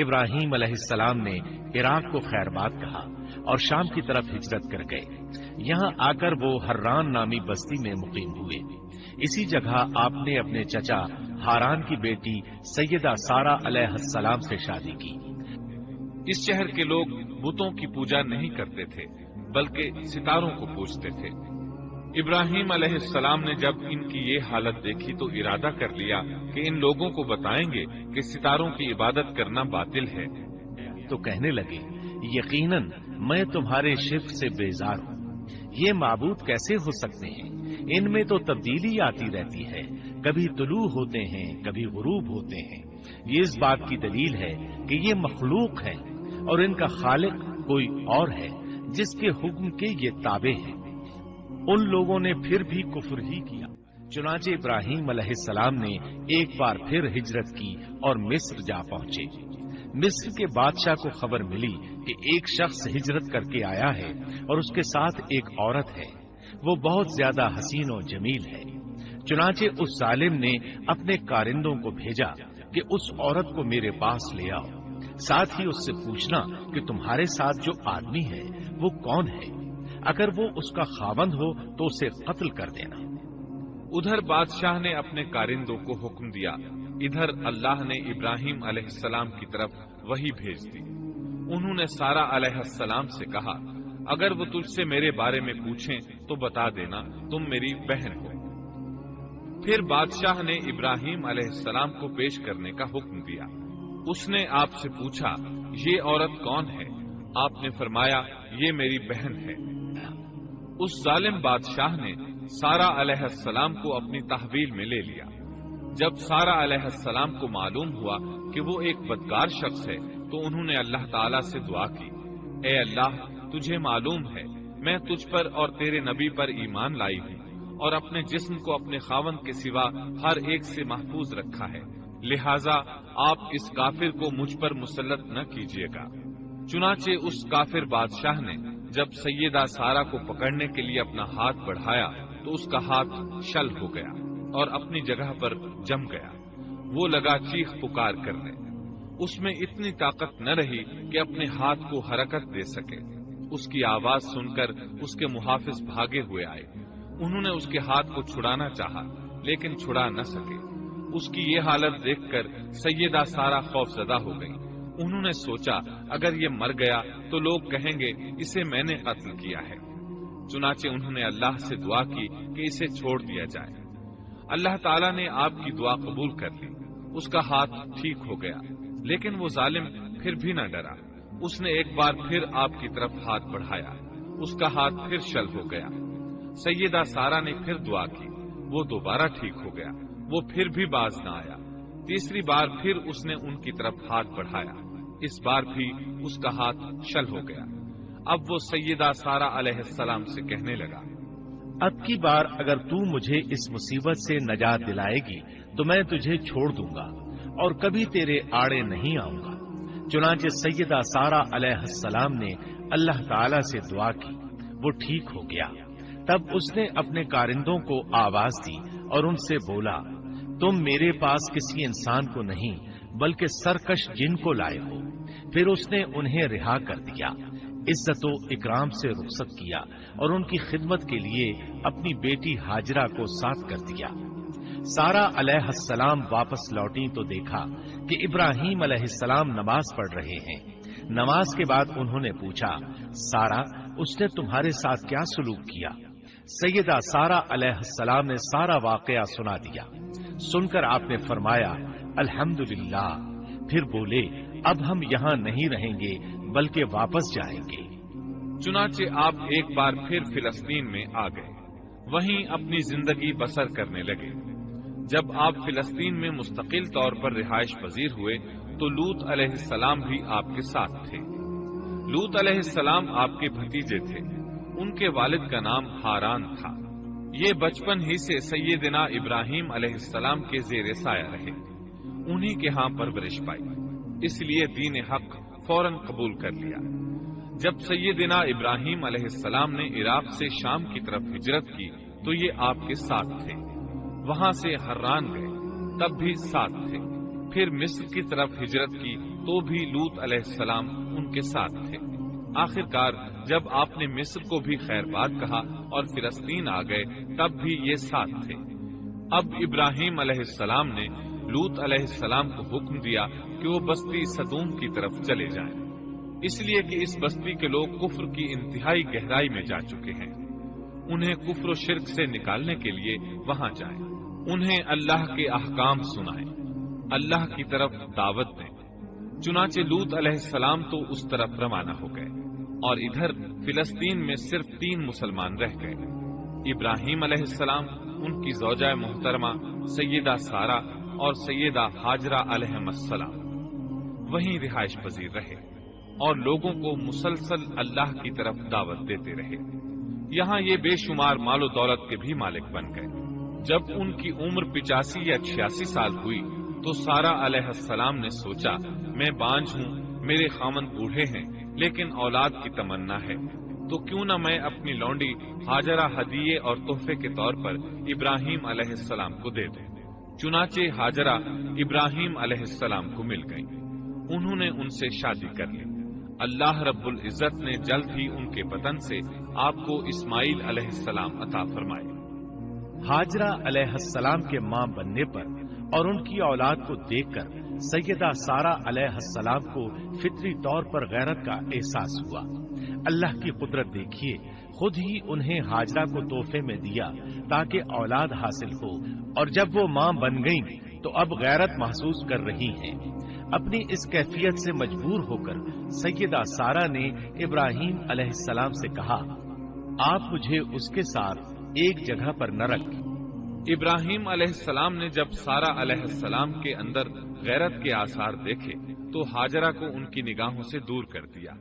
ابراہیم علیہ السلام نے عراق کو خیرباد کہا اور شام کی طرف ہجرت کر گئے۔ یہاں آ کر وہ حران نامی بستی میں مقیم ہوئے۔ اسی جگہ آپ نے اپنے چچا ہاران کی بیٹی سیدہ سارہ علیہ السلام سے شادی کی۔ اس شہر کے لوگ بتوں کی پوجا نہیں کرتے تھے بلکہ ستاروں کو پوجتے تھے۔ ابراہیم علیہ السلام نے جب ان کی یہ حالت دیکھی تو ارادہ کر لیا کہ ان لوگوں کو بتائیں گے کہ ستاروں کی عبادت کرنا باطل ہے۔ تو کہنے لگے، یقیناً میں تمہارے شرک سے بیزار ہوں۔ یہ معبود کیسے ہو سکتے ہیں؟ ان میں تو تبدیلی آتی رہتی ہے، کبھی طلوع ہوتے ہیں کبھی غروب ہوتے ہیں۔ یہ اس بات کی دلیل ہے کہ یہ مخلوق ہیں اور ان کا خالق کوئی اور ہے جس کے حکم کے یہ تابع ہیں۔ ان لوگوں نے پھر بھی کفر ہی کیا۔ چنانچہ ابراہیم علیہ السلام نے ایک بار پھر ہجرت کی اور مصر جا پہنچے۔ مصر کے بادشاہ کو خبر ملی کہ ایک شخص ہجرت کر کے آیا ہے اور اس کے ساتھ ایک عورت ہے، وہ بہت زیادہ حسین و جمیل ہے۔ چنانچہ اس ظالم نے اپنے کارندوں کو بھیجا کہ اس عورت کو میرے پاس لے آؤ، ساتھ ہی اس سے پوچھنا کہ تمہارے ساتھ جو آدمی ہے وہ کون ہے، اگر وہ اس کا خاوند ہو تو اسے قتل کر دینا۔ ادھر بادشاہ نے اپنے کارندوں کو حکم دیا، ادھر اللہ نے ابراہیم علیہ السلام کی طرف وحی بھیج دی۔ انہوں نے سارہ علیہ السلام سے کہا، اگر وہ تجھ سے میرے بارے میں پوچھیں تو بتا دینا تم میری بہن ہو۔ پھر بادشاہ نے ابراہیم علیہ السلام کو پیش کرنے کا حکم دیا۔ اس نے آپ سے پوچھا، یہ عورت کون ہے؟ آپ نے فرمایا، یہ میری بہن ہے۔ اس ظالم بادشاہ نے سارہ علیہ السلام کو اپنی تحویل میں لے لیا۔ جب سارہ علیہ السلام کو معلوم ہوا کہ وہ ایک بدکار شخص ہے تو انہوں نے اللہ تعالیٰ سے دعا کی، اے اللہ، تجھے معلوم ہے میں تجھ پر اور تیرے نبی پر ایمان لائی ہوں اور اپنے جسم کو اپنے خاوند کے سوا ہر ایک سے محفوظ رکھا ہے، لہٰذا آپ اس کافر کو مجھ پر مسلط نہ کیجیے گا۔ چنانچہ اس کافر بادشاہ نے جب سیدہ سارہ کو پکڑنے کے لیے اپنا ہاتھ بڑھایا تو اس کا ہاتھ شل ہو گیا اور اپنی جگہ پر جم گیا۔ وہ لگا چیخ پکار کرنے، اس میں اتنی طاقت نہ رہی کہ اپنے ہاتھ کو حرکت دے سکے۔ اس کی آواز سن کر اس کے محافظ بھاگے ہوئے آئے۔ انہوں نے اس کے ہاتھ کو چھڑانا چاہا لیکن چھڑا نہ سکے۔ اس کی یہ حالت دیکھ کر سیدہ سارہ خوف زدہ ہو گئی۔ انہوں نے سوچا، اگر یہ مر گیا تو لوگ کہیں گے اسے میں نے قتل کیا ہے۔ چنانچہ انہوں نے اللہ سے دعا کی کہ اسے چھوڑ دیا جائے۔ اللہ تعالیٰ نے آپ کی دعا قبول کر لی، اس کا ہاتھ ٹھیک ہو گیا، لیکن وہ ظالم پھر بھی نہ ڈرا۔ اس نے ایک بار پھر آپ کی طرف ہاتھ بڑھایا، اس کا ہاتھ پھر شل ہو گیا۔ سیدہ سارہ نے پھر دعا کی، وہ دوبارہ ٹھیک ہو گیا، وہ پھر بھی باز نہ آیا۔ تیسری بار پھر اس نے ان کی طرف ہاتھ بڑھایا، اس بار بھی اس کا ہاتھ شل ہو گیا۔ اب وہ سیدہ سارہ علیہ السلام سے کہنے لگا، اب کی بار اگر تو مجھے اس مصیبت سے نجات دلائے گی تو میں تجھے چھوڑ دوں گا اور کبھی تیرے آڑے نہیں آؤں گا۔ چنانچہ سیدہ سارہ علیہ السلام نے اللہ تعالی سے دعا کی، وہ ٹھیک ہو گیا۔ تب اس نے اپنے کارندوں کو آواز دی اور ان سے بولا، تم میرے پاس کسی انسان کو نہیں بلکہ سرکش جن کو لائے ہو۔ پھر اس نے انہیں رہا کر دیا، عزت و اکرام سے رخصت کیا اور ان کی خدمت کے لیے اپنی بیٹی ہاجرہ کو ساتھ کر دیا۔ سارہ علیہ السلام واپس لوٹی تو دیکھا کہ ابراہیم علیہ السلام نماز پڑھ رہے ہیں۔ نماز کے بعد انہوں نے پوچھا، سارہ، اس نے تمہارے ساتھ کیا سلوک کیا؟ سیدہ سارہ علیہ السلام نے سارا واقعہ سنا دیا۔ سن کر آپ نے فرمایا، الحمدللہ۔ پھر بولے، اب ہم یہاں نہیں رہیں گے بلکہ واپس جائیں گے۔ چنانچہ آپ ایک بار پھر فلسطین میں آ گئے، وہیں اپنی زندگی بسر کرنے لگے۔ جب آپ فلسطین میں مستقل طور پر رہائش پذیر ہوئے تو لوط علیہ السلام بھی آپ کے ساتھ تھے۔ لوط علیہ السلام آپ کے بھتیجے تھے، ان کے والد کا نام ہاران تھا۔ یہ بچپن ہی سے سیدنا ابراہیم علیہ السلام کے زیر سایہ رہے، انہی کے ہاں پرورش پائی، اس لیے دین حق فوراً قبول کر لیا۔ جب سیدنا ابراہیم علیہ السلام نے عراق سے شام کی طرف ہجرت کی تو یہ آپ کے ساتھ تھے۔ وہاں سے حران گئے، تب بھی ساتھ تھے۔ پھر مصر کی طرف ہجرت کی تو بھی لوط علیہ السلام ان کے ساتھ تھے۔ آخرکار جب آپ نے مصر کو بھی خیر بات کہا اور فلسطین آ گئے تب بھی یہ ساتھ تھے۔ اب ابراہیم علیہ السلام نے لوط علیہ السلام کو حکم دیا کہ وہ بستی سدوم کی طرف چلے جائیں، اس لیے کہ اس بستی کے لوگ کفر کی انتہائی گہرائی میں جا چکے ہیں۔ انہیں کفر و شرک سے نکالنے کے لیے وہاں جائیں، انہیں اللہ کے احکام سنائیں، اللہ کی طرف دعوت دیں۔ چنانچہ لوط علیہ السلام تو اس طرف روانہ ہو گئے اور ادھر فلسطین میں صرف 3 مسلمان رہ گئے۔ ابراہیم علیہ السلام، ان کی زوجہ محترمہ سیدہ سارہ اور سیدہ ہاجرہ علیہ السلام وہیں رہائش پذیر رہے اور لوگوں کو مسلسل اللہ کی طرف دعوت دیتے رہے۔ یہاں یہ بے شمار مال و دولت کے بھی مالک بن گئے۔ جب ان کی عمر 85 یا 86 سال ہوئی تو سارہ علیہ السلام نے سوچا، میں بانجھ ہوں، میرے خاوند بوڑھے ہیں لیکن اولاد کی تمنا ہے، تو کیوں نہ میں اپنی لونڈی ہاجرہ ہدیے اور تحفے کے طور پر ابراہیم علیہ السلام کو دے دوں۔ چنانچہ ہاجرہ ابراہیم علیہ السلام کو مل گئی، انہوں نے ان سے شادی کر لی۔ اللہ رب العزت نے جلد ہی ان کے بدن سے آپ کو اسماعیل علیہ السلام عطا فرمائے۔ ہاجرہ علیہ السلام کے ماں بننے پر اور ان کی اولاد کو دیکھ کر سیدہ سارہ علیہ السلام کو فطری طور پر غیرت کا احساس ہوا۔ اللہ کی قدرت دیکھیے، خود ہی انہیں ہاجرہ کو تحفے میں دیا تاکہ اولاد حاصل ہو، اور جب وہ ماں بن گئیں تو اب غیرت محسوس کر رہی ہیں۔ اپنی اس کیفیت سے مجبور ہو کر سیدہ سارہ نے ابراہیم علیہ السلام سے کہا، آپ مجھے اس کے ساتھ ایک جگہ پر نہ رکھیں۔ ابراہیم علیہ السلام نے جب سارہ علیہ السلام کے اندر غیرت کے آثار دیکھے تو ہاجرہ کو ان کی نگاہوں سے دور کر دیا۔